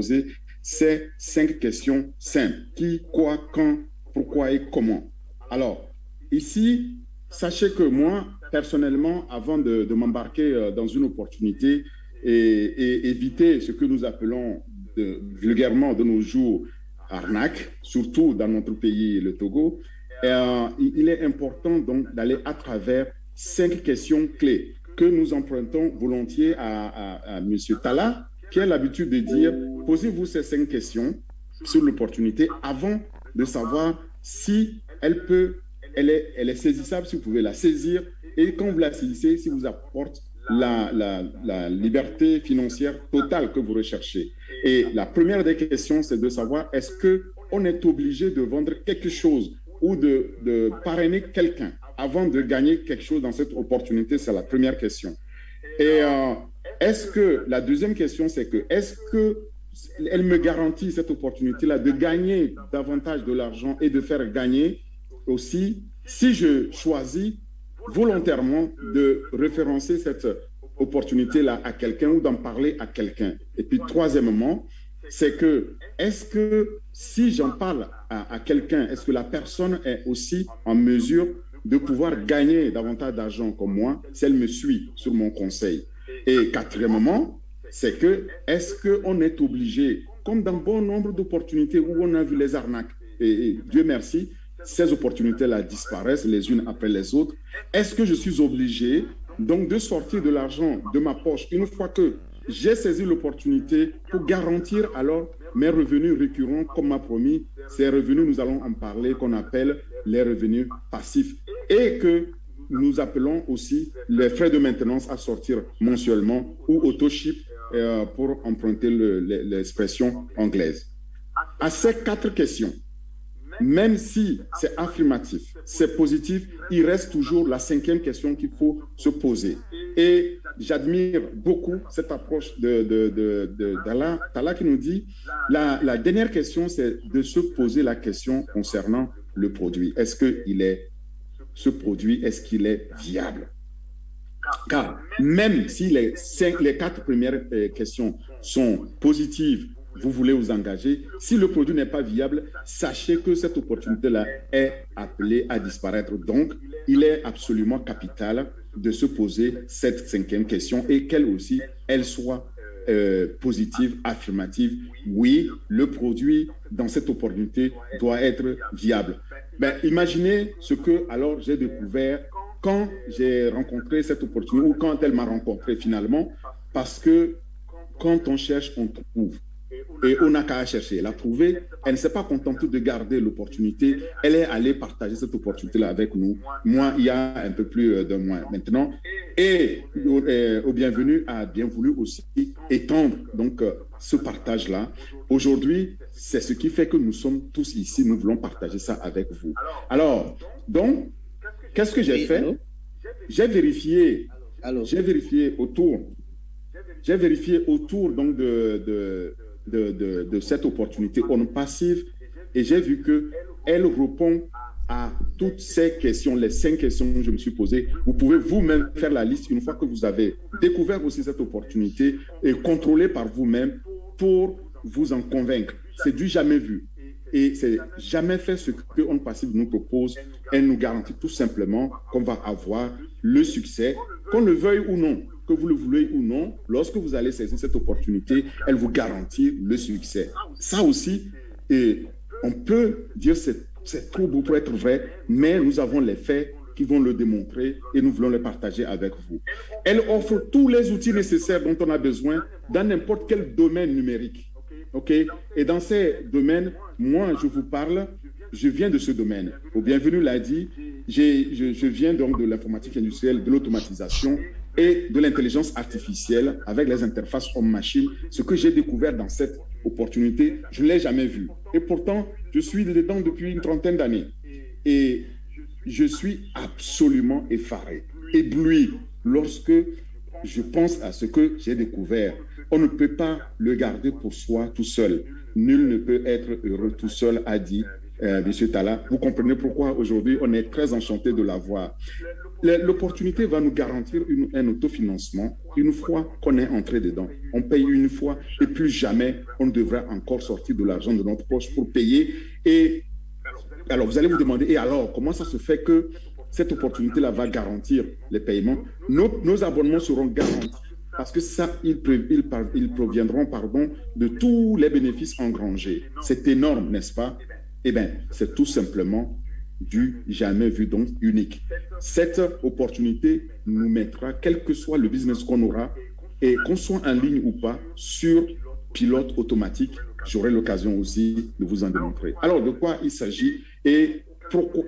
poser ces 5 questions simples. Qui, quoi, quand, pourquoi et comment. Alors, ici, sachez que moi, personnellement, avant de m'embarquer dans une opportunité et éviter ce que nous appelons vulgairement de nos jours arnaque, surtout dans notre pays, le Togo, il est important donc d'aller à travers 5 questions clés que nous empruntons volontiers à M. Talla, qui a l'habitude de dire, posez-vous ces 5 questions sur l'opportunité avant de savoir si elle est saisissable, si vous pouvez la saisir, et quand vous la saisissez, si vous apporte la liberté financière totale que vous recherchez. Et la première des questions, c'est de savoir est-ce qu'on est obligé de vendre quelque chose ou de parrainer quelqu'un avant de gagner quelque chose dans cette opportunité. C'est la première question. Et la deuxième question, c'est que est-ce qu'elle me garantit cette opportunité-là de gagner davantage de l'argent et de faire gagner aussi si je choisis volontairement de référencer cette opportunité-là à quelqu'un ou d'en parler à quelqu'un. Et puis, troisièmement, c'est que est-ce que si j'en parle à quelqu'un, est-ce que la personne est aussi en mesure de pouvoir gagner davantage d'argent comme moi si elle me suit sur mon conseil? Et quatrièmement, c'est que est-ce qu'on est obligé, comme dans bon nombre d'opportunités où on a vu les arnaques, et Dieu merci, ces opportunités-là disparaissent les unes après les autres. Est-ce que je suis obligé donc de sortir de l'argent de ma poche une fois que j'ai saisi l'opportunité pour garantir alors mes revenus récurrents comme m'a promis? Ces revenus, nous allons en parler, qu'on appelle les revenus passifs et que nous appelons aussi les frais de maintenance à sortir mensuellement ou auto-ship pour emprunter l'expression anglaise. À ces 4 questions, même si c'est affirmatif, c'est positif, il reste toujours la 5e question qu'il faut se poser. Et j'admire beaucoup cette approche de Talla qui nous dit, la dernière question, c'est de se poser la question concernant le produit. Ce produit, est-ce qu'il est viable? Car même si les 4 premières questions sont positives, vous voulez vous engager. Si le produit n'est pas viable, sachez que cette opportunité-là est appelée à disparaître. Donc, il est absolument capital de se poser cette 5e question et qu'elle aussi, elle soit positive, affirmative. Oui, le produit dans cette opportunité doit être viable. Ben, imaginez ce que alors j'ai découvert quand j'ai rencontré cette opportunité ou quand elle m'a rencontré finalement, parce que quand on cherche, on trouve. Et on n'a qu'à chercher. Elle a trouvé, elle ne s'est pas contentée de garder l'opportunité, elle est allée partager cette opportunité-là avec nous. Moi, il y a un peu plus d'un mois maintenant. Et au bienvenu a bien voulu aussi étendre donc, ce partage-là. Aujourd'hui, c'est ce qui fait que nous sommes tous ici, nous voulons partager ça avec vous. Alors, donc, qu'est-ce que j'ai fait? J'ai vérifié autour donc de cette opportunité on passive et j'ai vu qu'elle répond à toutes ces questions, les 5 questions que je me suis posées. Vous pouvez vous-même faire la liste une fois que vous avez découvert aussi cette opportunité et contrôler par vous-même pour vous en convaincre. C'est du jamais vu. Et c'est jamais fait ce que On Passive nous propose. Elle nous garantit tout simplement qu'on va avoir le succès, qu'on le veuille ou non, que vous le voulez ou non, lorsque vous allez saisir cette opportunité, elle vous garantit le succès. Ça aussi, et on peut dire c'est trop beau pour être vrai, mais nous avons les faits qui vont le démontrer et nous voulons les partager avec vous. Elle offre tous les outils nécessaires dont on a besoin dans n'importe quel domaine numérique. Okay? Et dans ces domaines, moi, je vous parle, je viens de ce domaine. Au Bienvenu l'a dit, je viens donc de l'informatique industrielle, de l'automatisation et de l'intelligence artificielle avec les interfaces homme-machine. Ce que j'ai découvert dans cette opportunité, je ne l'ai jamais vu. Et pourtant, je suis dedans depuis une 30aine d'années. Et je suis absolument effaré, ébloui lorsque je pense à ce que j'ai découvert. On ne peut pas le garder pour soi tout seul. Nul ne peut être heureux tout seul, a dit Monsieur Talla. Vous comprenez pourquoi aujourd'hui on est très enchanté de l'avoir. L'opportunité va nous garantir un autofinancement une fois qu'on est entré dedans. On paye une fois et plus jamais on ne devra encore sortir de l'argent de notre poche pour payer. Et alors vous allez vous demander, et alors comment ça se fait que cette opportunité-là va garantir les paiements? Nos abonnements seront garantis parce que ça, ils proviendront de tous les bénéfices engrangés. C'est énorme, n'est-ce pas? Eh bien, c'est tout simplement du jamais vu, donc unique. Cette opportunité nous mettra, quel que soit le business qu'on aura, et qu'on soit en ligne ou pas, sur pilote automatique. J'aurai l'occasion aussi de vous en démontrer. Alors, de quoi il s'agit et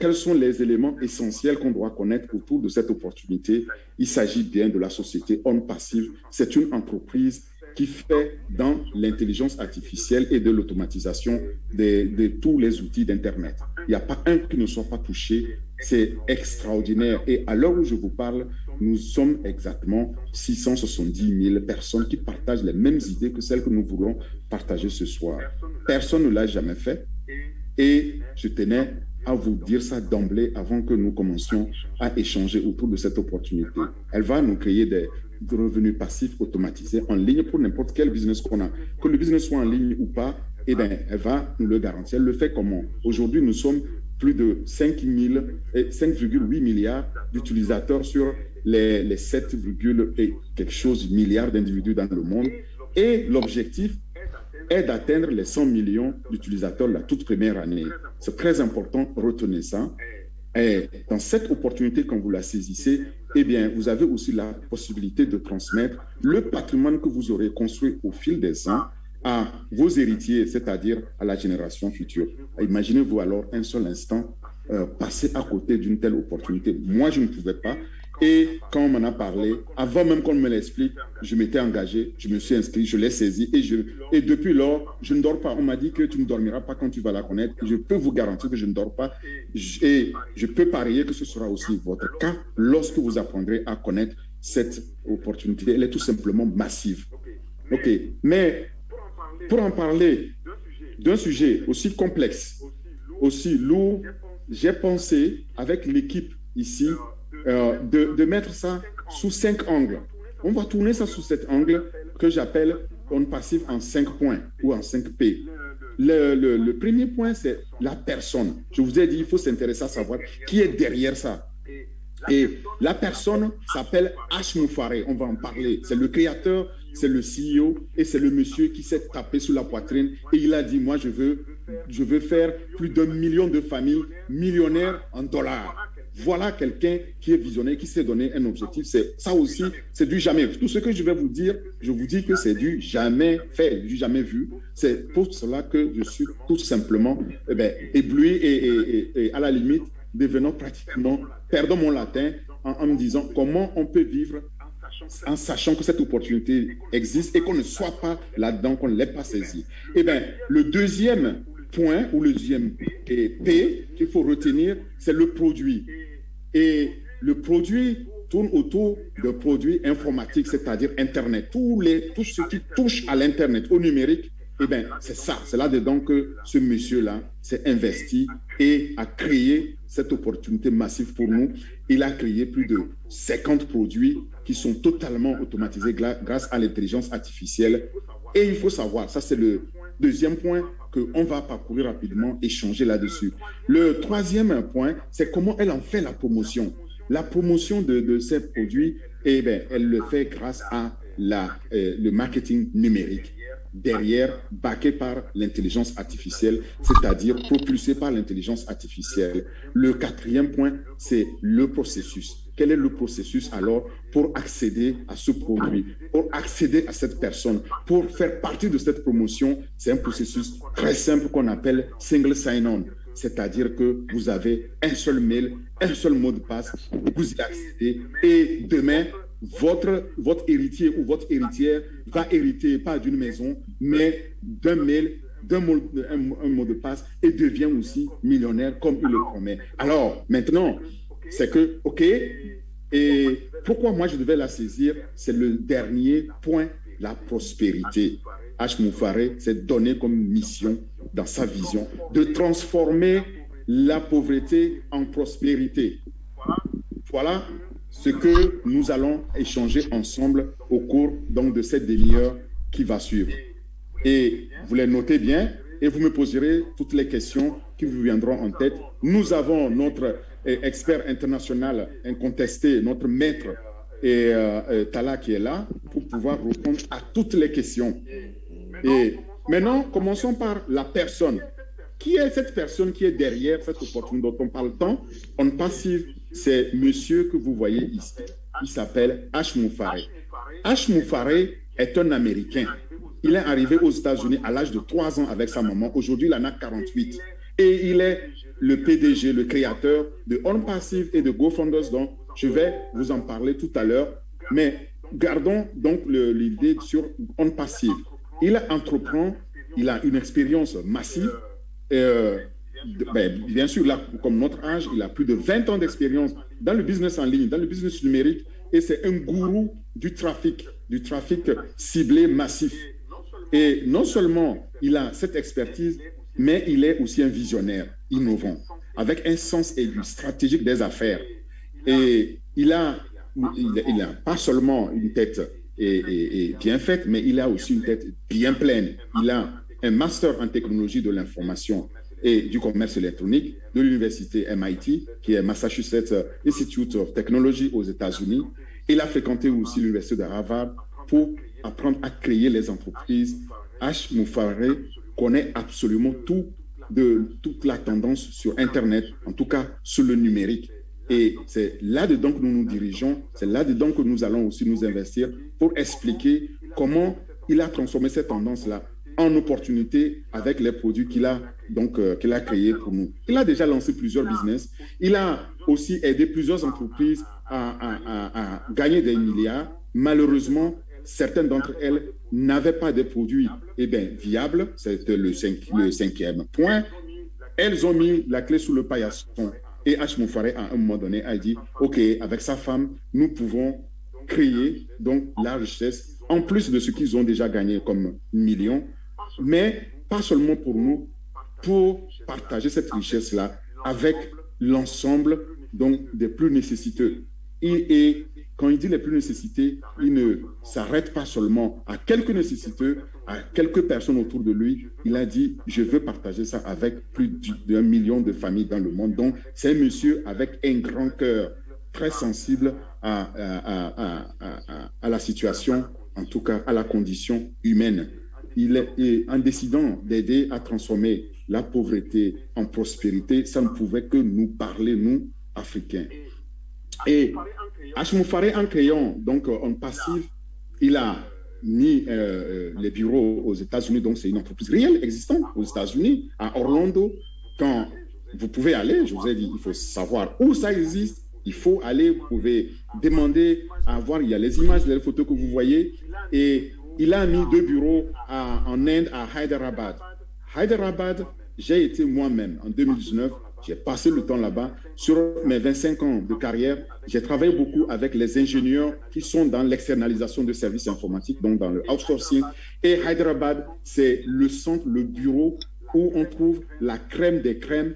quels sont les éléments essentiels qu'on doit connaître autour de cette opportunité? Il s'agit bien de la société On Passive. C'est une entreprise qui fait dans l'intelligence artificielle et de l'automatisation de tous les outils d'Internet. Il n'y a pas un qui ne soit pas touché. C'est extraordinaire. Et à l'heure où je vous parle, nous sommes exactement 670 000 personnes qui partagent les mêmes idées que celles que nous voulons partager ce soir. Personne ne l'a jamais fait. Et je tenais à vous dire ça d'emblée avant que nous commencions à échanger autour de cette opportunité. Elle va nous créer des revenus passifs automatisés en ligne pour n'importe quel business qu'on a. Que le business soit en ligne ou pas, eh bien, elle va nous le garantir. Elle le fait comment? Aujourd'hui, nous sommes plus de 5,8 milliards d'utilisateurs sur les 7, et quelque chose milliards d'individus dans le monde. Et l'objectif est d'atteindre les 100 millions d'utilisateurs la toute première année. C'est très important, retenez ça. Et dans cette opportunité, quand vous la saisissez, eh bien, vous avez aussi la possibilité de transmettre le patrimoine que vous aurez construit au fil des ans à vos héritiers, c'est-à-dire à la génération future. Imaginez-vous alors un seul instant passer à côté d'une telle opportunité. Moi, je ne pouvais pas. Et quand on m'en a parlé, avant même qu'on me l'explique, je m'étais engagé, je me suis inscrit, je l'ai saisi et depuis lors, je ne dors pas. On m'a dit que tu ne dormiras pas quand tu vas la connaître. Je peux vous garantir que je ne dors pas et je peux parier que ce sera aussi votre cas lorsque vous apprendrez à connaître cette opportunité. Elle est tout simplement massive. OK. Mais pour en parler d'un sujet aussi complexe, aussi lourd, j'ai pensé avec l'équipe ici de mettre ça sous 5 angles. On va tourner ça sous cet angle que j'appelle On Passive en 5 points ou en 5 P. Le premier point, c'est la personne. Je vous ai dit, il faut s'intéresser à savoir qui est derrière ça. Et la personne s'appelle H. Moufaré, on va en parler. C'est le créateur, c'est le CEO et c'est le monsieur qui s'est tapé sur la poitrine et il a dit, moi je veux faire plus d'1 million de familles millionnaires en dollars. Voilà quelqu'un qui est visionnaire, qui s'est donné un objectif. Ça aussi, c'est du jamais vu. Tout ce que je vais vous dire, je vous dis que c'est du jamais fait, du jamais vu. C'est pour cela que je suis tout simplement ébloui et à la limite, devenant pratiquement, perdant mon latin en me disant comment on peut vivre en sachant que cette opportunité existe et qu'on ne soit pas là-dedans, qu'on ne l'ait pas saisi. Eh bien, le deuxième point ou le deuxième P qu'il faut retenir, c'est le produit. Et le produit tourne autour de produits informatiques, c'est-à-dire Internet. Tout ce qui touche à l'Internet, au numérique, eh bien, c'est ça. C'est là-dedans que ce monsieur-là s'est investi et a créé cette opportunité massive pour nous. Il a créé plus de 50 produits qui sont totalement automatisés grâce à l'intelligence artificielle. Et il faut savoir, ça c'est le deuxième point qu'on va parcourir rapidement, échanger là-dessus. Le troisième point, c'est comment elle en fait la promotion. La promotion de ces produits, eh bien, elle le fait grâce à le marketing numérique. Derrière, backé par l'intelligence artificielle, c'est-à-dire propulsé par l'intelligence artificielle. Le quatrième point, c'est le processus. Quel est le processus alors pour accéder à ce produit, pour accéder à cette personne, pour faire partie de cette promotion? C'est un processus très simple qu'on appelle single sign-on. C'est-à-dire que vous avez un seul mail, un seul mot de passe, vous y accédez et demain, votre héritier ou votre héritière va hériter pas d'une maison, mais d'un mail, un mot de passe et devient aussi millionnaire comme il le promet. Alors, maintenant, c'est que, OK, et pourquoi moi je devais la saisir? C'est le dernier point, la prospérité. H. Moufaré s'est donné comme mission dans sa vision, de transformer la pauvreté en prospérité. Voilà ce que nous allons échanger ensemble au cours donc, de cette demi-heure qui va suivre. Et vous les notez bien et vous me poserez toutes les questions qui vous viendront en tête. Nous avons notre expert international incontesté, notre maître Tala qui est là pour pouvoir répondre à toutes les questions. Et maintenant, commençons par la personne. Qui est cette personne qui est derrière cette opportunité dont on parle tant? On passive, c'est monsieur que vous voyez ici. Il s'appelle H. Moufaré. H. Moufaré est un Américain. Il est arrivé aux États-Unis à l'âge de 3 ans avec sa maman. Aujourd'hui, il en a 48. Et il est le PDG, le créateur de OnPassive et de GoFunders, dont je vais vous en parler tout à l'heure. Mais gardons donc l'idée sur OnPassive. Il entreprend, il a une expérience massive. Bien sûr, là, comme notre âge, il a plus de 20 ans d'expérience dans le business en ligne, dans le business numérique, et c'est un gourou du trafic ciblé massif. Et non seulement il a cette expertise, mais il est aussi un visionnaire innovant, avec un sens aigu, stratégique des affaires. Et il a pas seulement une tête bien faite, mais il a aussi une tête bien pleine. Il a un master en technologie de l'information et du commerce électronique de l'université MIT, qui est Massachusetts Institute of Technology aux États-Unis. Il a fréquenté aussi l'université de Harvard pour apprendre à créer les entreprises. H. Moufaré connaît absolument tout de toute la tendance sur Internet, en tout cas sur le numérique. Et c'est là-dedans que nous nous dirigeons, c'est là-dedans que nous allons aussi nous investir pour expliquer comment il a transformé cette tendance-là en opportunité avec les produits qu'il a créés pour nous. Il a déjà lancé plusieurs business. Il a aussi aidé plusieurs entreprises à gagner des milliards. Malheureusement, certaines d'entre elles n'avaient pas de produits viables. C'était le cinquième point. Elles ont mis la clé sous le paillasson. Et H. Moufaré, à un moment donné, a dit, OK, avec sa femme, nous pouvons créer donc la richesse, en plus de ce qu'ils ont déjà gagné comme millions, mais pas seulement pour nous, pour partager cette richesse-là avec l'ensemble donc des plus nécessiteux. Et quand il dit les plus nécessités, il ne s'arrête pas seulement à quelques nécessiteux, à quelques personnes autour de lui. Il a dit, je veux partager ça avec plus d'1 million de familles dans le monde. Donc, c'est un monsieur avec un grand cœur, très sensible à la situation, en tout cas à la condition humaine. En décidant d'aider à transformer la pauvreté en prospérité, ça ne pouvait que nous parler, nous, Africains. Et H. Moufaré, en créant donc OnPassive, il a mis les bureaux aux États-Unis, donc c'est une entreprise réelle, existante aux États-Unis, à Orlando. Quand vous pouvez aller, je vous ai dit, il faut savoir où ça existe, il faut aller, vous pouvez demander à voir, il y a les images, les photos que vous voyez, et il a mis 2 bureaux en Inde, à Hyderabad. Hyderabad, j'ai été moi-même en 2019, j'ai passé le temps là-bas. Sur mes 25 ans de carrière, j'ai travaillé beaucoup avec les ingénieurs qui sont dans l'externalisation de services informatiques, donc dans le outsourcing. Et Hyderabad, c'est le centre, le bureau où on trouve la crème des crèmes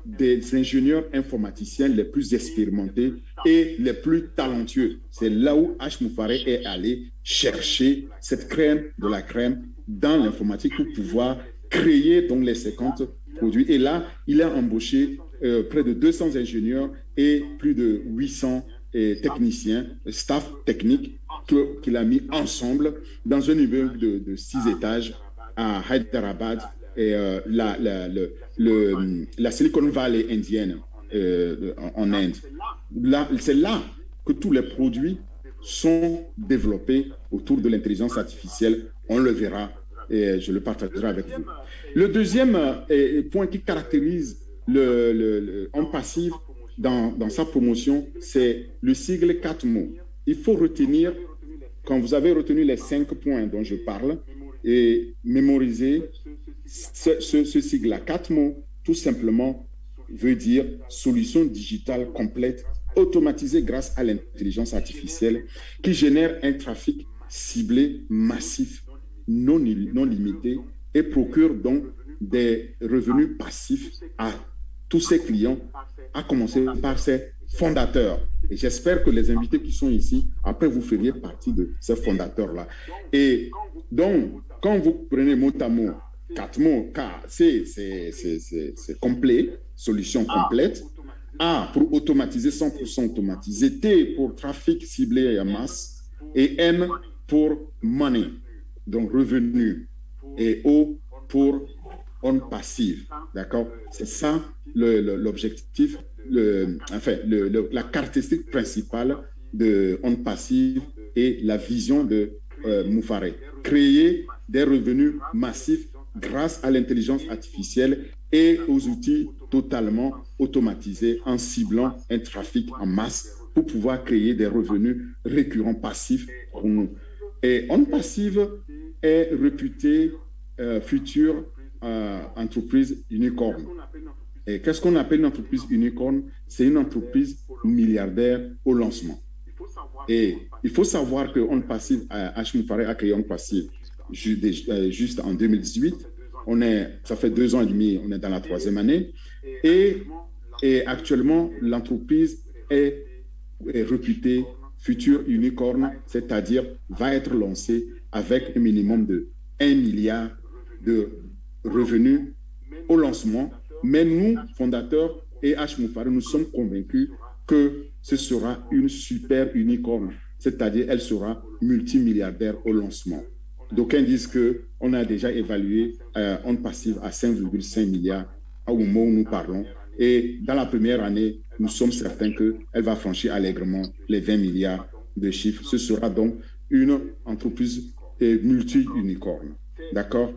des ingénieurs informaticiens les plus expérimentés et les plus talentueux. C'est là où H. Moufaré est allé chercher cette crème de la crème dans l'informatique pour pouvoir créer donc les 50 produits. Et là, il a embauché près de 200 ingénieurs et plus de 800 techniciens, staff technique qu'il a mis ensemble dans un immeuble de 6 étages à Hyderabad, et la Silicon Valley indienne en Inde. C'est là que tous les produits sont développés autour de l'intelligence artificielle. On le verra et je le partagerai avec vous. Le deuxième point qui caractérise OnPassive dans sa promotion, c'est le sigle 4 mots. Il faut retenir, quand vous avez retenu les 5 points dont je parle, et mémoriser ce sigle-là. 4 mots, tout simplement, veut dire solution digitale complète, automatisée grâce à l'intelligence artificielle, qui génère un trafic ciblé, massif, non limité, et procure donc des revenus passifs à tous ses clients, à commencer par ses fondateurs. Et j'espère que les invités qui sont ici, après, vous feriez partie de ces fondateurs-là. Et donc, quand vous prenez mot à mot, 4 mots, K, C, c'est complet, solution complète. A pour automatiser, 100% automatisé. T pour trafic ciblé et en masse. Et M pour money, donc revenu. Et O pour on passive. D'accord? C'est ça l'objectif, la caractéristique principale de on passive et la vision de Moufaré. Créer des revenus massifs grâce à l'intelligence artificielle et aux outils totalement automatisés en ciblant un trafic en masse pour pouvoir créer des revenus récurrents passifs pour nous. Et On Passive est réputé future entreprise unicorne. Et qu'est-ce qu'on appelle une entreprise unicorne? C'est une entreprise milliardaire au lancement. Et il faut savoir que On Passive, H. Moufaré a créé On Passive juste en 2018. Ça fait 2 ans et demi, on est dans la 3e année. Et actuellement, l'entreprise est réputée future unicorne, c'est-à-dire va être lancée avec un minimum de 1 milliard de revenus au lancement. Mais nous, fondateurs et H. Moufaré, nous sommes convaincus que ce sera une super unicorne, c'est-à-dire elle sera multimilliardaire au lancement. D'aucuns disent qu'on a déjà évalué On Passive à 5,5 milliards au moment où nous parlons. Et dans la première année, nous sommes certains qu'elle va franchir allègrement les 20 milliards de chiffres. Ce sera donc une entreprise multi-unicorne. D'accord?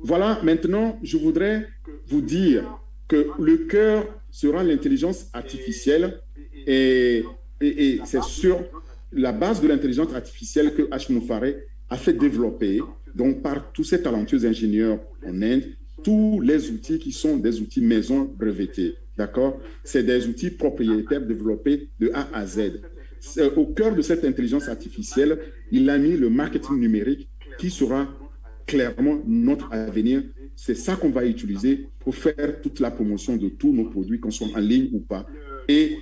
Voilà, maintenant, je voudrais vous dire que le cœur sera l'intelligence artificielle et c'est sur la base de l'intelligence artificielle que H. Moufaré a fait développer, donc par tous ces talentueux ingénieurs en Inde, tous les outils qui sont des outils maison brevetés. D'accord? C'est des outils propriétaires développés de A à Z. Au cœur de cette intelligence artificielle, il a mis le marketing numérique qui sera clairement notre avenir. C'est ça qu'on va utiliser pour faire toute la promotion de tous nos produits, qu'on soit en ligne ou pas. Et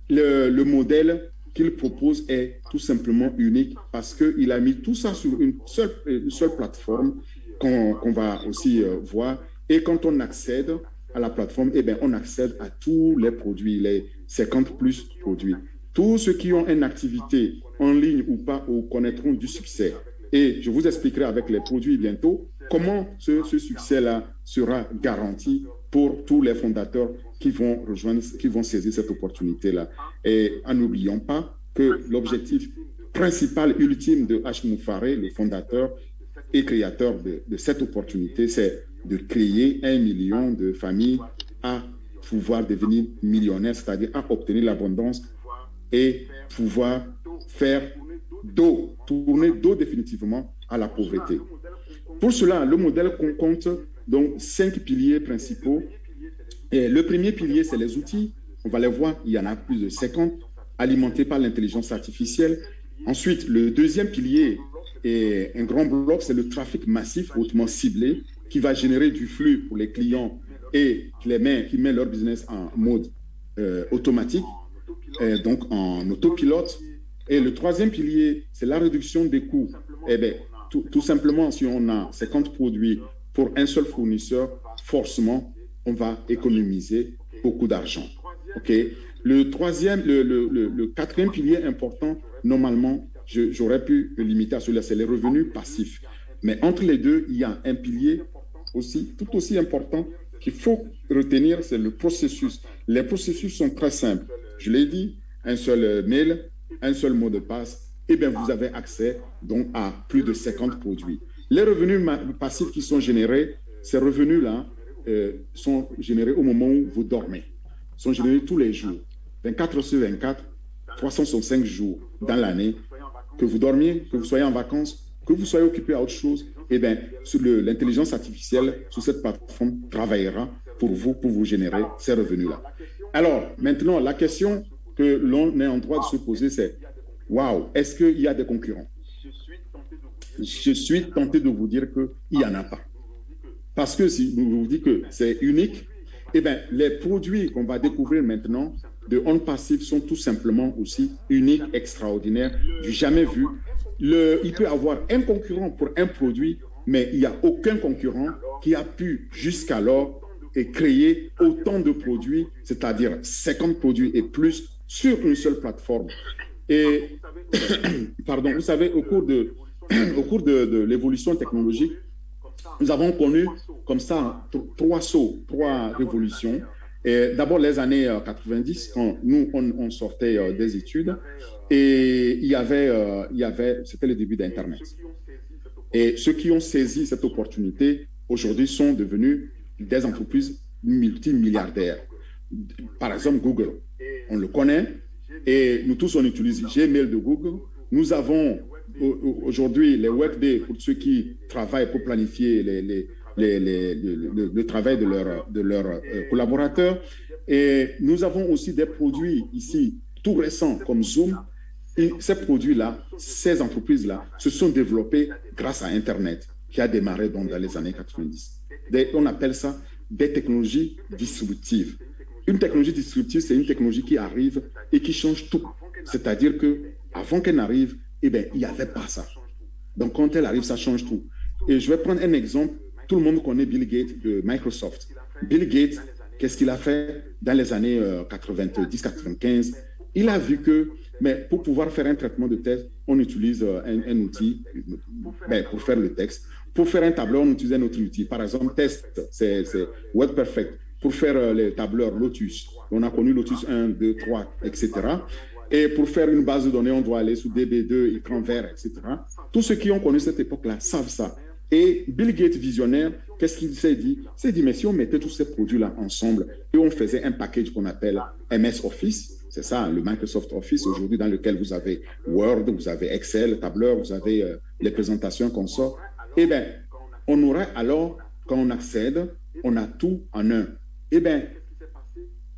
le modèle qu'il propose est tout simplement unique parce qu'il a mis tout ça sur une seule plateforme qu'on va aussi voir. Et quand on accède à la plateforme, eh bien, on accède à tous les produits, les 50 plus produits. Tous ceux qui ont une activité en ligne ou pas connaîtront du succès. Et je vous expliquerai avec les produits bientôt comment ce succès-là sera garanti pour tous les fondateurs qui vont saisir cette opportunité-là. Et n'oublions pas que l'objectif principal, ultime de H. Moufaré, le fondateur et créateur de cette opportunité, c'est de créer 1 million de familles à pouvoir devenir millionnaires, c'est-à-dire à obtenir l'abondance et pouvoir faire tourner d'eau définitivement à la pauvreté. Pour cela, le modèle compte donc 5 piliers principaux. Et le premier pilier, c'est les outils. On va les voir, il y en a plus de 50, alimentés par l'intelligence artificielle. Ensuite, le deuxième pilier est un grand bloc, c'est le trafic massif hautement ciblé qui va générer du flux pour les clients et qui met leur business en mode automatique, donc en autopilote. Et le troisième pilier, c'est la réduction des coûts. Eh bien, tout simplement, si on a 50 produits pour un seul fournisseur, forcément, on va économiser beaucoup d'argent. Okay? Le quatrième pilier important, normalement, j'aurais pu le limiter à celui-là, c'est les revenus passifs. Mais entre les deux, il y a un pilier tout aussi important qu'il faut retenir, c'est le processus. Les processus sont très simples. Je l'ai dit, un seul mail, un seul mot de passe, et bien vous avez accès donc à plus de 50 produits. Les revenus passifs qui sont générés, ces revenus-là sont générés au moment où vous dormez. Ils sont générés tous les jours, 24 heures sur 24, 365 jours dans l'année. Que vous dormiez, que vous soyez en vacances, que vous soyez occupé à autre chose, eh bien, l'intelligence artificielle sur cette plateforme travaillera pour vous générer ces revenus-là. Alors, maintenant, la question que l'on est en droit de se poser, c'est waouh, est-ce qu'il y a des concurrents? Je suis tenté de vous dire qu'il n'y en a pas. Parce que si je vous dis que c'est unique, eh bien, les produits qu'on va découvrir maintenant de On Passive sont tout simplement aussi uniques, extraordinaires, du jamais vu. Il peut y avoir un concurrent pour un produit, mais il n'y a aucun concurrent qui a pu jusqu'alors créer autant de produits, c'est-à-dire 50 produits et plus sur une seule plateforme. Et, pardon, vous savez, au cours de l'évolution technologique, nous avons connu comme ça trois sauts, trois révolutions. D'abord les années 90, quand nous, on sortait des études, et il y avait c'était le début d'Internet. Et ceux qui ont saisi cette opportunité, aujourd'hui, sont devenus des entreprises multimilliardaires. Par exemple, Google, on le connaît, et nous tous, on utilise Gmail de Google. Nous avons aujourd'hui les Workday pour ceux qui travaillent pour planifier le travail de leurs collaborateurs. Et nous avons aussi des produits ici, tout récents, comme Zoom. Et ces produits-là, ces entreprises-là, se sont développées grâce à Internet, qui a démarré donc dans les années 90. On appelle ça des technologies disruptives. Une technologie disruptive, c'est une technologie qui arrive et qui change tout. C'est-à-dire qu'avant qu'elle n'arrive, eh bien, il n'y avait pas ça. Donc, quand elle arrive, ça change tout. Et je vais prendre un exemple. Tout le monde connaît Bill Gates de Microsoft. Bill Gates, qu'est-ce qu'il a fait dans les années 90-95? Il a vu que, mais pour pouvoir faire un traitement de texte, on utilise un outil pour faire le texte. Pour faire un tableur, on utilise un autre outil. Par exemple, Test, c'est WordPerfect. Pour faire les tableurs, Lotus. On a connu Lotus 1, 2, 3, etc. Et pour faire une base de données, on doit aller sous DB2, écran vert, etc. Tous ceux qui ont connu cette époque-là savent ça. Et Bill Gates, visionnaire, qu'est-ce qu'il s'est dit? Il s'est dit, mais si on mettait tous ces produits-là ensemble et on faisait un package qu'on appelle MS Office, c'est ça, le Microsoft Office aujourd'hui, dans lequel vous avez Word, vous avez Excel, tableur, vous avez les présentations qu'on sort. Eh bien, on aurait alors, quand on accède, on a tout en un. Eh bien,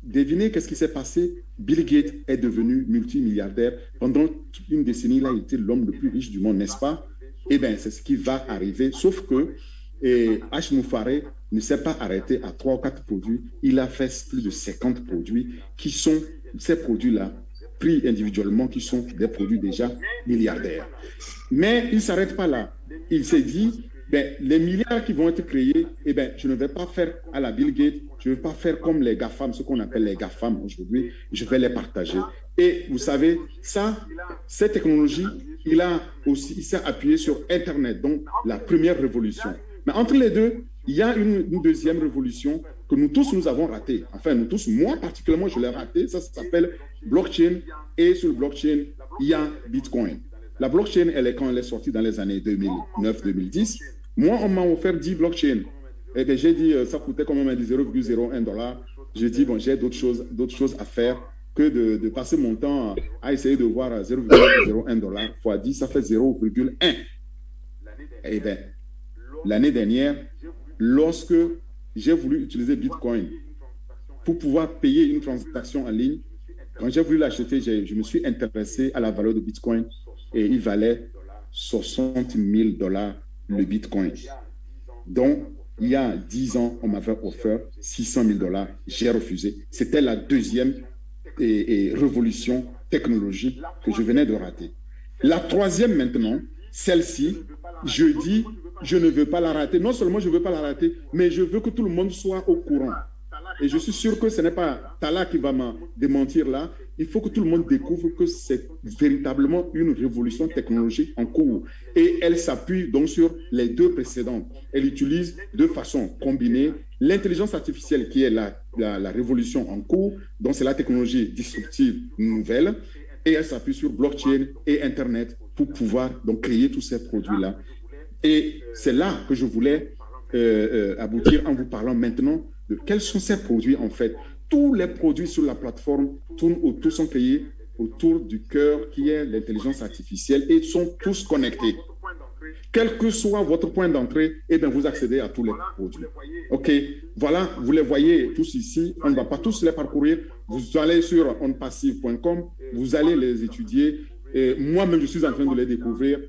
devinez qu'est-ce qui s'est passé? Bill Gates est devenu multimilliardaire. Pendant une décennie, il a été l'homme le plus riche du monde, n'est-ce pas? Eh bien, c'est ce qui va arriver, sauf que H. Moufaré ne s'est pas arrêté à 3 ou 4 produits. Il a fait plus de 50 produits qui sont, ces produits-là, pris individuellement, qui sont des produits déjà milliardaires. Mais il ne s'arrête pas là. Il s'est dit, ben, les milliards qui vont être créés, eh ben, je ne vais pas faire à la Bill Gates, je ne vais pas faire comme les GAFAM, ce qu'on appelle les GAFAM aujourd'hui, je vais les partager. Et vous savez, ça, cette technologie, il s'est appuyé sur Internet, donc la première révolution. Mais entre les deux, il y a une deuxième révolution que nous tous, nous avons ratée. Enfin, nous tous, moi particulièrement, je l'ai ratée. Ça s'appelle blockchain. Et sur le blockchain, il y a Bitcoin. La blockchain, quand elle est sortie dans les années 2009-2010, moi, on m'a offert 10 blockchains. Et bien, j'ai dit, ça coûtait quand même 0,01 $. J'ai dit, bon, j'ai d'autres choses à faire que de passer mon temps à essayer de voir 0,01 $ fois 10, ça fait 0,1. Et bien, l'année dernière, lorsque j'ai voulu utiliser Bitcoin pour pouvoir payer une transaction en ligne, quand j'ai voulu l'acheter, je me suis intéressé à la valeur de Bitcoin et il valait 60 000 $ le Bitcoin. Donc, il y a 10 ans, on m'avait offert 600 000 $. J'ai refusé. C'était la deuxième révolution technologique que je venais de rater. La troisième maintenant, celle-ci, je dis, je ne veux pas la rater. Non seulement je ne veux pas la rater, mais je veux que tout le monde soit au courant. Et je suis sûr que ce n'est pas Tala qui va me démentir là. Il faut que tout le monde découvre que c'est véritablement une révolution technologique en cours. Et elle s'appuie donc sur les deux précédentes. Elle utilise de façon combinée l'intelligence artificielle qui est la révolution en cours, donc c'est la technologie disruptive nouvelle, et elle s'appuie sur blockchain et Internet pour pouvoir donc créer tous ces produits-là. Et c'est là que je voulais aboutir en vous parlant maintenant de quels sont ces produits en fait. Tous les produits sur la plateforme sont créés autour du cœur qui est l'intelligence artificielle et sont tous connectés. Quel que soit votre point d'entrée, eh bien, vous accédez à tous les produits. OK, voilà, vous les voyez tous ici. On ne va pas tous les parcourir. Vous allez sur onpassive.com, vous allez les étudier. Moi-même, je suis en train de les découvrir.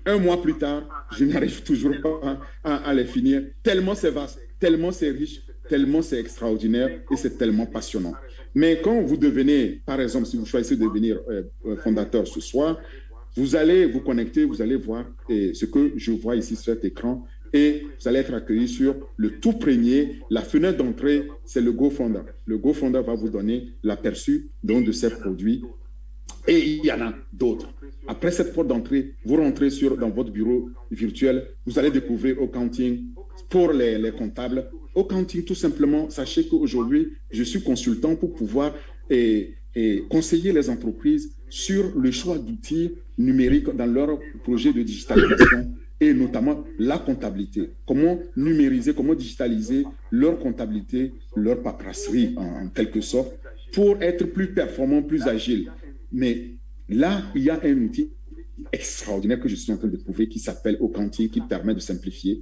Un mois plus tard, je n'arrive toujours pas à les finir, tellement c'est vaste, tellement c'est riche, tellement c'est extraordinaire et c'est tellement passionnant. Mais quand vous devenez, par exemple, si vous choisissez de devenir fondateur ce soir, vous allez vous connecter, vous allez voir ce que je vois ici sur cet écran et vous allez être accueilli sur le tout premier. La fenêtre d'entrée, c'est le GoFounder. Le GoFounder va vous donner l'aperçu de ces produits et il y en a d'autres. Après cette porte d'entrée, vous rentrez dans votre bureau virtuel, vous allez découvrir Accounting pour les comptables. Accounting, tout simplement, sachez qu'aujourd'hui, je suis consultant pour pouvoir conseiller les entreprises sur le choix d'outils numériques dans leur projet de digitalisation et notamment la comptabilité. Comment numériser, comment digitaliser leur comptabilité, leur paperasserie en quelque sorte, pour être plus performant, plus agile. Mais là, il y a un outil extraordinaire que je suis en train de prouver qui s'appelle Accounting, qui permet de simplifier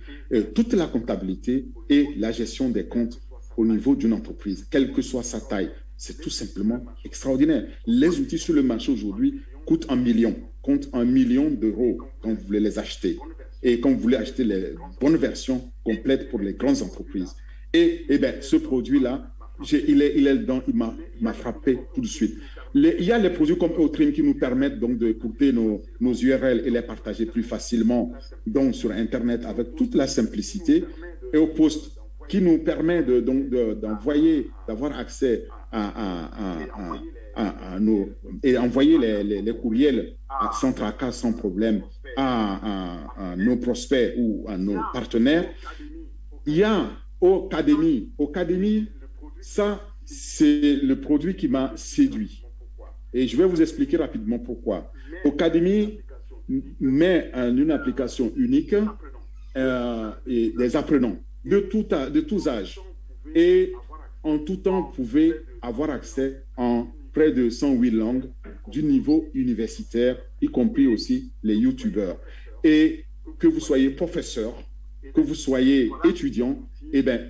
toute la comptabilité et la gestion des comptes au niveau d'une entreprise, quelle que soit sa taille. C'est tout simplement extraordinaire. Les outils sur le marché aujourd'hui coûtent 1 million, comptent 1 million d'euros quand vous voulez les acheter. Et quand vous voulez acheter les bonnes versions complètes pour les grandes entreprises. Et bien, ce produit-là, il est dedans, il m'a frappé tout de suite. Il y a les produits comme Outrim qui nous permettent donc de couper nos URL et les partager plus facilement donc sur Internet avec toute la simplicité. Et au post qui nous permet d'envoyer, d'avoir accès à nos et envoyer les courriels sans tracas, sans problème à nos prospects ou à nos partenaires. Il y a Ocademy. Ocademy, ça, c'est le produit qui m'a séduit. Et je vais vous expliquer rapidement pourquoi. Ocademy met une application unique et des apprenants de tous âges. Et en tout temps, vous pouvez avoir accès en près de 108 langues du niveau universitaire, y compris aussi les YouTubeurs. Et que vous soyez professeur, que vous soyez étudiant, eh bien,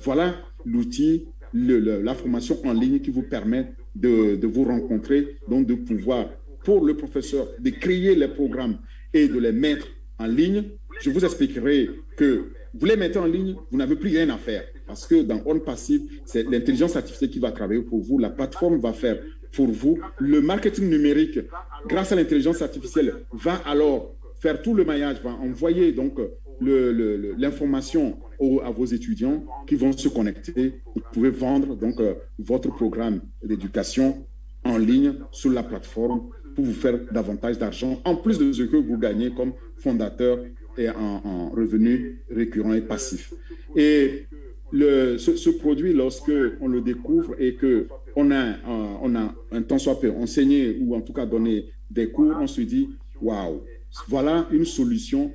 voilà l'outil, la formation en ligne qui vous permet de vous rencontrer, donc de pouvoir, pour le professeur, de créer les programmes et de les mettre en ligne. Je vous expliquerai que vous les mettez en ligne, vous n'avez plus rien à faire. Parce que dans OnPassive, c'est l'intelligence artificielle qui va travailler pour vous, la plateforme va faire pour vous. Le marketing numérique, grâce à l'intelligence artificielle, va alors faire tout le maillage, va envoyer donc l'information à vos étudiants qui vont se connecter. Vous pouvez vendre donc votre programme d'éducation en ligne sur la plateforme pour vous faire davantage d'argent, en plus de ce que vous gagnez comme fondateur et en revenus récurrents et passifs. Et ce produit, lorsque on le découvre et qu'on a un temps soit peu enseigné ou en tout cas donné des cours, on se dit waouh, voilà une solution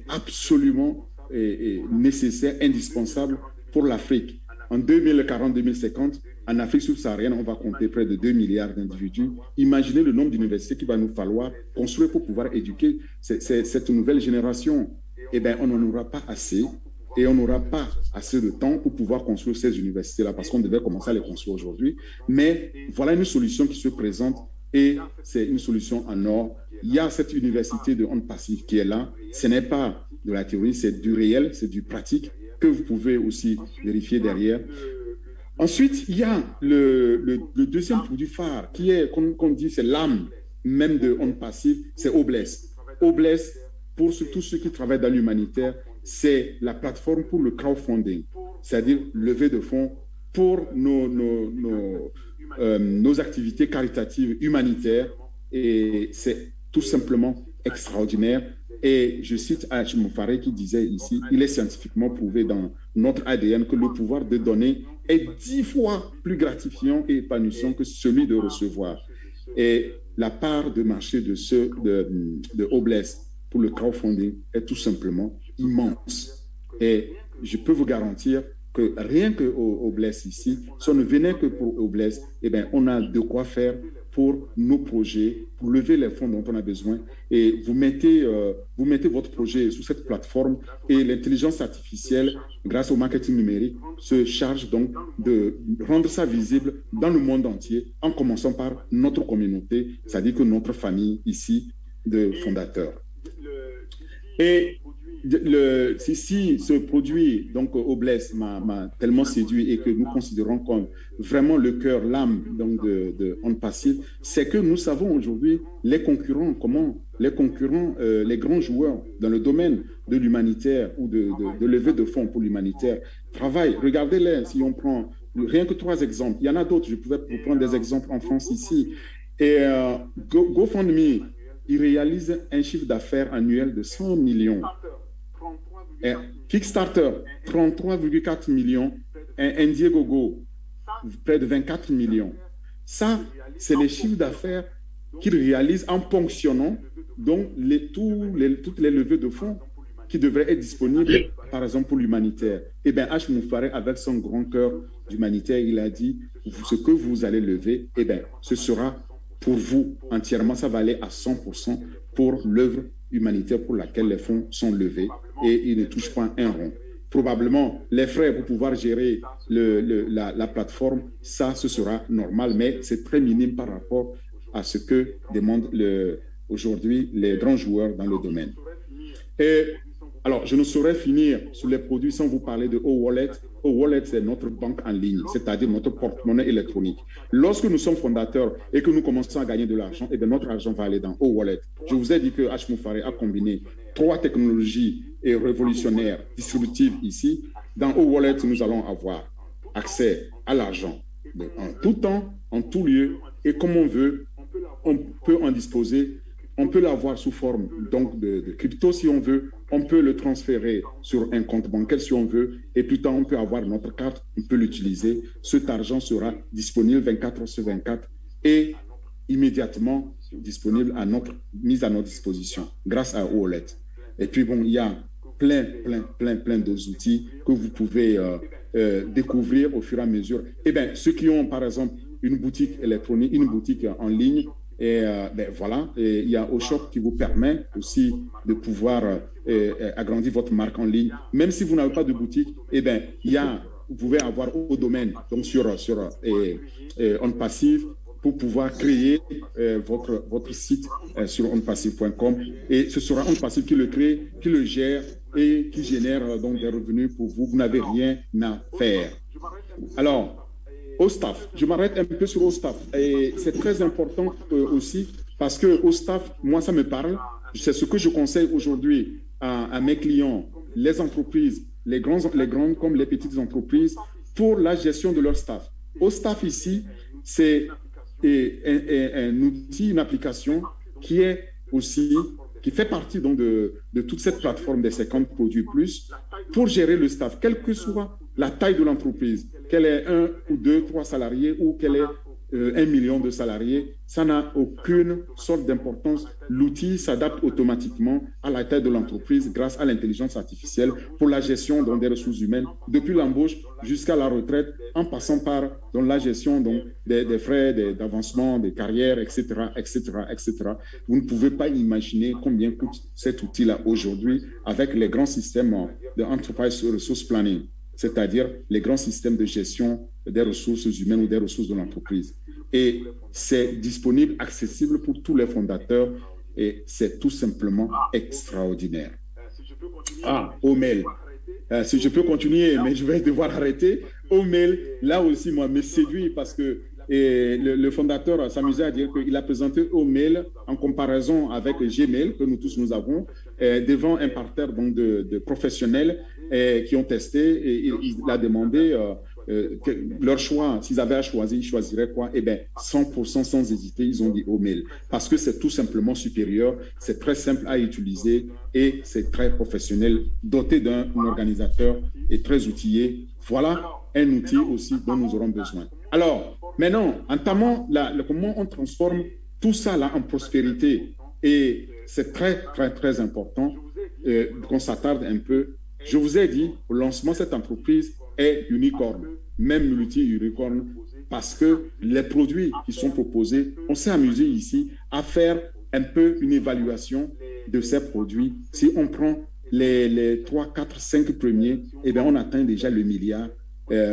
absolument nécessaire, indispensable pour l'Afrique. En 2040-2050, en Afrique subsaharienne, on va compter près de 2 milliards d'individus. Imaginez le nombre d'universités qu'il va nous falloir construire pour pouvoir éduquer cette nouvelle génération. Eh bien, on n'en aura pas assez et on n'aura pas assez de temps pour pouvoir construire ces universités-là parce qu'on devait commencer à les construire aujourd'hui. Mais voilà une solution qui se présente et c'est une solution en or. Il y a cette université de OnPassive qui est là. Ce n'est pas de la théorie, c'est du réel, c'est du pratique que vous pouvez aussi vérifier derrière. Ensuite, il y a le deuxième produit phare qui est, comme on dit, c'est l'âme même de OnPassive, c'est Obless. Obless, pour tous ceux qui travaillent dans l'humanitaire, c'est la plateforme pour le crowdfunding, c'est-à-dire lever de fonds pour nos activités caritatives humanitaires. Et c'est tout simplement extraordinaire. Et je cite H. Moufaré qui disait ici, il est scientifiquement prouvé dans notre ADN que le pouvoir de donner est 10 fois plus gratifiant et épanouissant que celui de recevoir. Et la part de marché de Obless pour le crowdfunding est tout simplement immense. Et je peux vous garantir que rien que Obless ici, si on ne venait que pour Obless, eh bien, on a de quoi faire pour nos projets, pour lever les fonds dont on a besoin. Et vous mettez votre projet sur cette plateforme et l'intelligence artificielle, grâce au marketing numérique, se charge donc de rendre ça visible dans le monde entier, en commençant par notre communauté, c'est-à-dire que notre famille ici de fondateurs. Et si ce produit, donc Obless, m'a tellement séduit et que nous considérons comme vraiment le cœur, l'âme donc de On Passive, c'est que nous savons aujourd'hui les concurrents, les grands joueurs dans le domaine de l'humanitaire ou de levée de fonds pour l'humanitaire travaillent. Regardez-les, si on prend rien que 3 exemples. Il y en a d'autres, je pouvais vous prendre des exemples en France ici. Et GoFundMe, il réalise un chiffre d'affaires annuel de 100 millions. Et Kickstarter, 33,4 millions. Et Indiegogo, près de 24 millions. Ça, c'est les chiffres d'affaires qu'ils réalisent en ponctionnant donc toutes les levées de fonds qui devraient être disponibles, par exemple, pour l'humanitaire. Eh bien, H. Moufaré, avec son grand cœur d'humanitaire, il a dit, ce que vous allez lever, eh bien, ce sera pour vous entièrement, ça va aller à 100% pour l'œuvre humanitaire pour laquelle les fonds sont levés et ils ne touchent pas un rond. Probablement, les frais pour pouvoir gérer la plateforme, ça, ce sera normal, mais c'est très minime par rapport à ce que demandent aujourd'hui les grands joueurs dans le domaine. Et alors, je ne saurais finir sur les produits sans vous parler de O-Wallet. O-Wallet, c'est notre banque en ligne, c'est-à-dire notre porte-monnaie électronique. Lorsque nous sommes fondateurs et que nous commençons à gagner de l'argent, eh bien, notre argent va aller dans O-Wallet. Je vous ai dit que H. Moufaré a combiné 3 technologies révolutionnaires, distributives ici. Dans O-Wallet, nous allons avoir accès à l'argent en tout temps, en tout lieu, et comme on veut, on peut en disposer. On peut l'avoir sous forme donc de crypto si on veut. On peut le transférer sur un compte bancaire si on veut. Et plus tard, on peut avoir notre carte, on peut l'utiliser. Cet argent sera disponible 24 heures sur 24 et immédiatement disponible mis à notre disposition grâce à Wallet. Et puis bon, il y a plein d'autres outils que vous pouvez découvrir au fur et à mesure. Eh bien, ceux qui ont par exemple une boutique électronique, une boutique en ligne, et voilà, et il y a OShop qui vous permet aussi de pouvoir agrandir votre marque en ligne. Même si vous n'avez pas de boutique, eh bien, vous pouvez avoir au domaine, donc sur On Passive, pour pouvoir créer votre site sur onpassive.com. Et ce sera On Passive qui le crée, qui le gère et qui génère donc des revenus pour vous. Vous n'avez rien à faire. Alors, OSTAF, je m'arrête un peu sur OSTAF. Et c'est très important aussi parce que OSTAF, moi, ça me parle. C'est ce que je conseille aujourd'hui à mes clients, les entreprises, les grandes comme les petites entreprises, pour la gestion de leur staff. OSTAF ici, c'est un outil, une application qui fait partie donc de toute cette plateforme des 50 produits plus pour gérer le staff, quelle que soit la taille de l'entreprise, qu'elle ait 1 ou 2, 3 salariés ou qu'elle ait 1 million de salariés, ça n'a aucune sorte d'importance. L'outil s'adapte automatiquement à la taille de l'entreprise grâce à l'intelligence artificielle pour la gestion donc, des ressources humaines, depuis l'embauche jusqu'à la retraite, en passant par donc, la gestion donc, des frais d'avancement, des carrières, etc., etc., etc. Vous ne pouvez pas imaginer combien coûte cet outil-là aujourd'hui avec les grands systèmes de Enterprise Resource Planning, c'est-à-dire les grands systèmes de gestion des ressources humaines ou des ressources de l'entreprise. Et c'est disponible, accessible pour tous les fondateurs et c'est tout simplement extraordinaire. Omail. Si je peux continuer, mais je vais devoir arrêter. Omail, là aussi, moi, me séduit parce que le fondateur s'amusait à dire qu'il a présenté Omail en comparaison avec Gmail, que nous tous nous avons, devant un parterre donc, de professionnels qui ont testé et il a demandé leur choix, s'ils avaient à choisir, ils choisiraient quoi? Eh bien, 100% sans hésiter, ils ont dit Omail. Parce que c'est tout simplement supérieur, c'est très simple à utiliser et c'est très professionnel, doté d'un organisateur et très outillé. Voilà un outil aussi dont nous aurons besoin. Alors, maintenant, entamons comment on transforme tout ça là en prospérité. Et c'est très, très, très important qu'on s'attarde un peu. Je vous ai dit, au lancement, cette entreprise est unicorne, même multi-unicorne, parce que les produits qui sont proposés, on s'est amusé ici à faire un peu une évaluation de ces produits. Si on prend les 3, 4, 5 premiers, eh bien, on atteint déjà le milliard.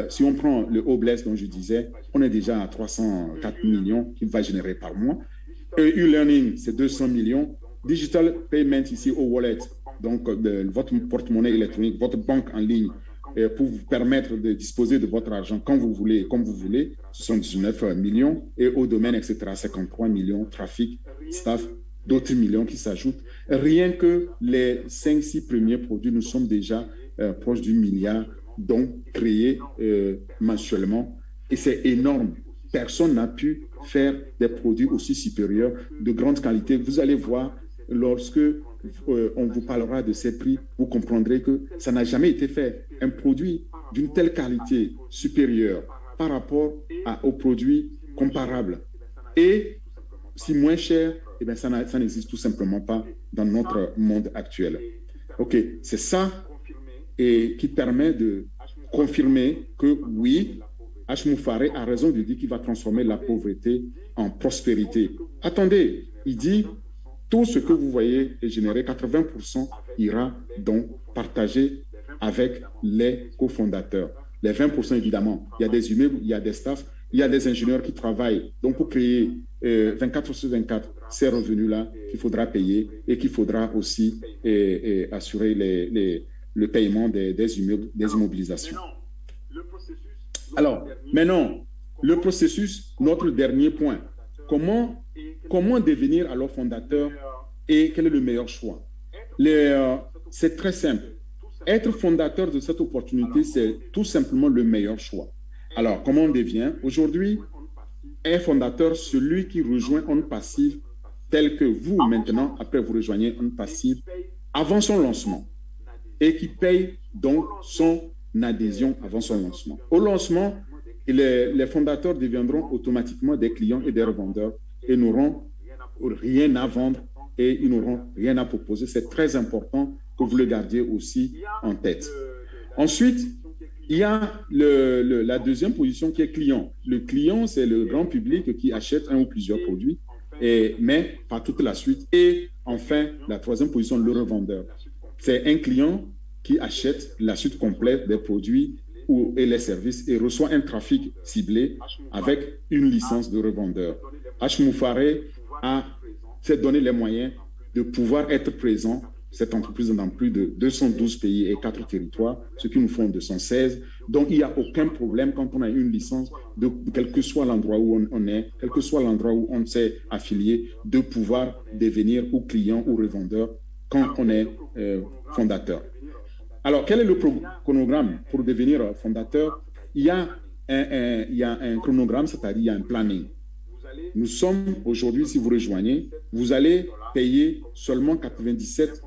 Si on prend le Obless dont je disais, on est déjà à 304 millions qu'il va générer par mois. E-learning, c'est 200 millions. Digital payment ici au wallet, donc votre porte-monnaie électronique, votre banque en ligne, pour vous permettre de disposer de votre argent quand vous voulez et comme vous voulez, 79 millions, et au domaine, etc., 53 millions, trafic, staff, d'autres millions qui s'ajoutent. Rien que les 5-6 premiers produits, nous sommes déjà proches du milliard, donc créés mensuellement, et c'est énorme. Personne n'a pu faire des produits aussi supérieurs, de grande qualité. Vous allez voir, lorsque on vous parlera de ces prix, vous comprendrez que ça n'a jamais été fait. Un produit d'une telle qualité supérieure par rapport aux produits comparables et si moins cher, eh bien, ça n'existe tout simplement pas dans notre monde actuel. OK, c'est ça et qui permet de confirmer que oui, H. a raison de dire qu'il va transformer la pauvreté en prospérité. Attendez, il dit tout ce que vous voyez est généré, 80% ira donc partager avec les cofondateurs. Les 20%, évidemment, il y a des immeubles, il y a des staffs, il y a des ingénieurs qui travaillent. Donc, pour créer 24 sur 24, ces revenus-là qu'il faudra payer et qu'il faudra aussi assurer le paiement des immeubles, des immobilisations. Alors, maintenant, le processus, notre dernier point. Comment devenir alors fondateur et quel est le meilleur choix? C'est très simple. Être fondateur de cette opportunité, c'est tout simplement le meilleur choix. Alors, comment on devient? Aujourd'hui, un fondateur, celui qui rejoint On Passive, tel que vous, maintenant, après vous rejoignez On Passive, avant son lancement, et qui paye donc son adhésion avant son lancement. Au lancement, les fondateurs deviendront automatiquement des clients et des revendeurs et n'auront rien à vendre et ils n'auront rien à proposer. C'est très important que vous le gardiez aussi en tête. Ensuite, il y a la deuxième position qui est client. Le client, c'est le grand public qui achète un ou plusieurs produits, mais pas toute la suite. Et enfin, la troisième position, le revendeur. C'est un client qui achète la suite complète des produits et les services et reçoit un trafic ciblé avec une licence de revendeur. H. Moufaré s'est donné les moyens de pouvoir être présent, cette entreprise dans plus de 212 pays et 4 territoires, ce qui nous font 216. Donc, il n'y a aucun problème quand on a une licence, quel que soit l'endroit où on est, quel que soit l'endroit où on s'est affilié, de pouvoir devenir ou client ou revendeur quand on est fondateur. Alors, quel est le chronogramme pour devenir fondateur? Il y a un chronogramme, c'est-à-dire il y a un planning. Nous sommes aujourd'hui, si vous rejoignez, vous allez payer seulement 97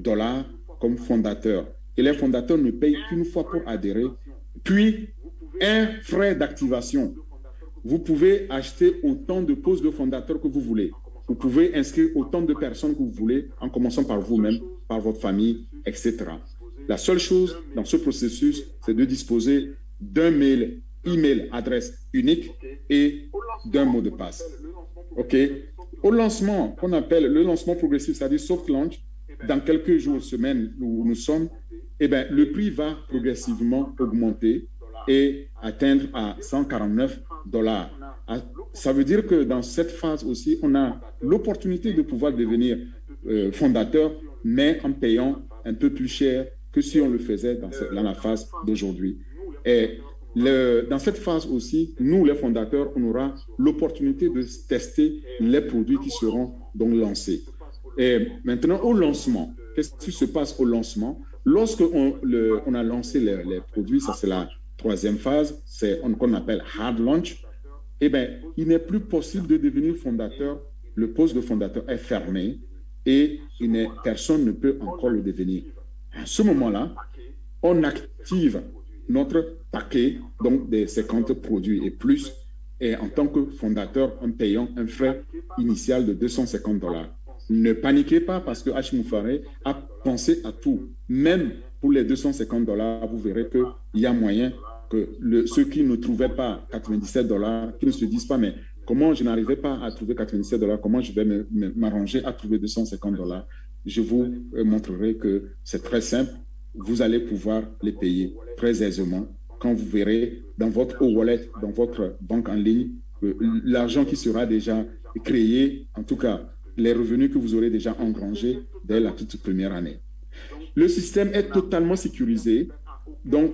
$ comme fondateur. Et les fondateurs ne payent qu'une fois pour adhérer. Puis, un frais d'activation. Vous pouvez acheter autant de postes de fondateurs que vous voulez. Vous pouvez inscrire autant de personnes que vous voulez, en commençant par vous-même, par votre famille, etc. La seule chose dans ce processus, c'est de disposer d'un email adresse unique et d'un mot de passe. OK? Au lancement, qu'on appelle le lancement progressif, c'est-à-dire soft launch, dans quelques jours, semaines où nous sommes, eh bien, le prix va progressivement augmenter et atteindre à 149 $. Ça veut dire que dans cette phase aussi, on a l'opportunité de pouvoir devenir fondateur, mais en payant un peu plus cher que si on le faisait dans la phase d'aujourd'hui. Et dans cette phase aussi, nous, les fondateurs, on aura l'opportunité de tester les produits qui seront donc lancés. Et maintenant, au lancement, qu'est-ce qui se passe au lancement? Lorsqu'on a lancé les produits, ça c'est la troisième phase, c'est qu'on appelle hard launch, eh bien, il n'est plus possible de devenir fondateur. Le poste de fondateur est fermé et personne ne peut encore le devenir. À ce moment-là, on active notre paquet, donc des 50 produits et plus, et en tant que fondateur, en payant un frais initial de 250 $. Ne paniquez pas parce que H. Moufaré a pensé à tout. Même pour les 250 $, vous verrez qu'il y a moyen que ceux qui ne trouvaient pas 97 $, qui ne se disent pas, mais comment je n'arrivais pas à trouver 97 $, comment je vais m'arranger à trouver 250 $, je vous montrerai que c'est très simple. Vous allez pouvoir les payer très aisément quand vous verrez dans votre e-wallet, dans votre banque en ligne, l'argent qui sera déjà créé, en tout cas les revenus que vous aurez déjà engrangés dès la toute première année. Le système est totalement sécurisé, donc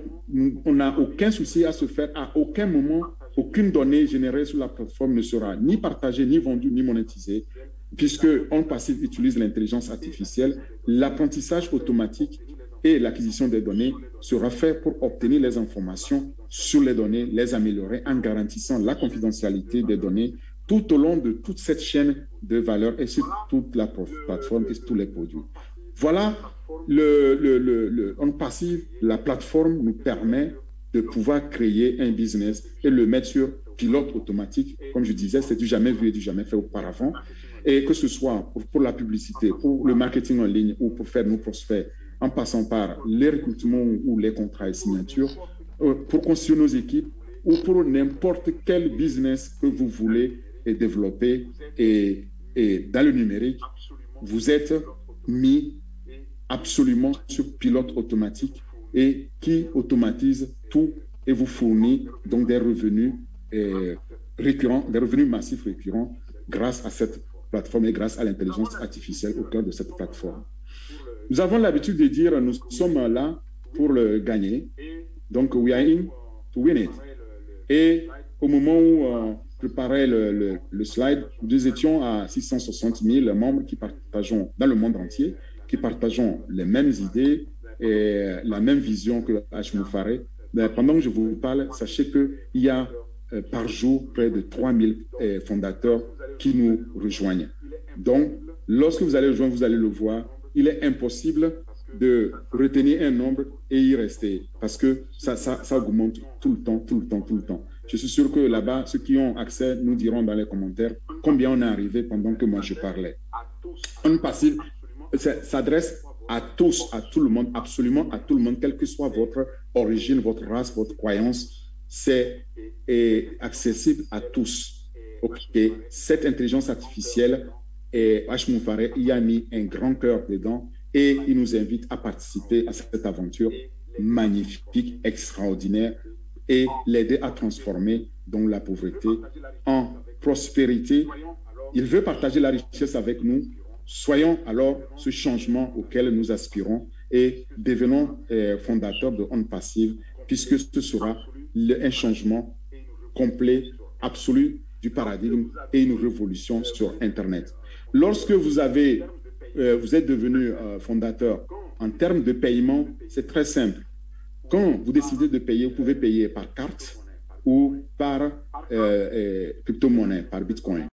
on n'a aucun souci à se faire. À aucun moment, aucune donnée générée sur la plateforme ne sera ni partagée, ni vendue, ni monétisée, puisque OnPassive utilise l'intelligence artificielle. L'apprentissage automatique et l'acquisition des données sera fait pour obtenir les informations sur les données, les améliorer en garantissant la confidentialité des données tout au long de toute cette chaîne de valeur et sur toute la plateforme et sur tous les produits. Voilà, OnPassive, la plateforme nous permet de pouvoir créer un business et le mettre sur pilote automatique. Comme je disais, c'est du jamais vu et du jamais fait auparavant. Et que ce soit pour la publicité, pour le marketing en ligne ou pour faire nos prospects, en passant par les recrutements ou les contrats et signatures, pour construire nos équipes ou pour n'importe quel business que vous voulez développer et dans le numérique, vous êtes mis absolument sur pilote automatique et qui automatise tout et vous fournit donc des revenus récurrents, des revenus massifs récurrents grâce à cette plateforme et grâce à l'intelligence artificielle au cœur de cette plateforme. Nous avons l'habitude de dire nous sommes là pour le gagner, donc we are in to win it. Et au moment où je préparais le slide, nous étions à 660 000 membres qui partageons dans le monde entier, qui partageons les mêmes idées et la même vision que H. Mais pendant que je vous parle, sachez qu'il y a par jour près de 3000 fondateurs qui nous rejoignent. Donc, lorsque vous allez rejoindre, vous allez le voir, il est impossible de retenir un nombre et y rester parce que ça augmente tout le temps. Je suis sûr que là-bas, ceux qui ont accès nous diront dans les commentaires combien on est arrivé pendant que moi je parlais. OnPassive s'adresse à tous, à tout le monde, absolument à tout le monde, quelle que soit votre origine, votre race, votre croyance, c'est accessible à tous. Okay. Cette intelligence artificielle, H. Moufaré y a mis un grand cœur dedans et il nous invite à participer à cette aventure magnifique, extraordinaire et l'aider à transformer donc la pauvreté en prospérité. Il veut partager la richesse avec nous. Soyons alors ce changement auquel nous aspirons et devenons fondateurs de OnPassive puisque ce sera un changement complet, absolu du paradigme et une révolution sur Internet. Lorsque vous êtes devenu fondateur, en termes de paiement, c'est très simple. Quand vous décidez de payer, vous pouvez payer par carte ou par crypto-monnaie, par Bitcoin.